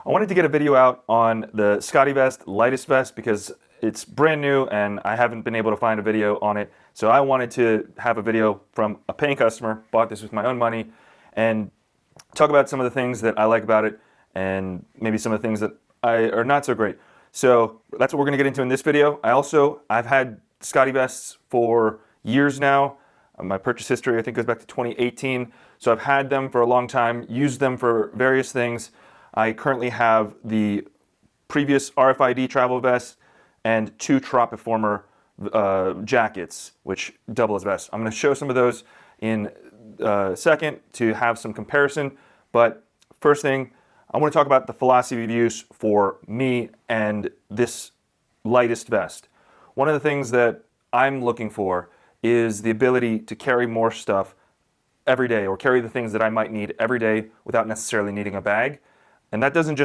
I wanted to get a video out on the scottevest lightest vest because it's brand new and I haven't been able to find a video on it. So I wanted to have a video from a paying customer, bought this with my own money, and talk about some of the things that I like about it and maybe some of the things that are not so great. So that's what we're going to get into in this video. I've had scottevests for years now. My purchase history I think goes back to 2018. So I've had them for a long time, used them for various things. I currently have the previous RFID travel vest and 2 Tropiformer jackets, which double as vests. I'm going to show some of those in a second to have some comparison. But first thing, I want to talk about the philosophy of use for me and this lightest vest. One of the things that I'm looking for is the ability to carry more stuff every day, or carry the things that I might need every day without necessarily needing a bag. And that doesn't just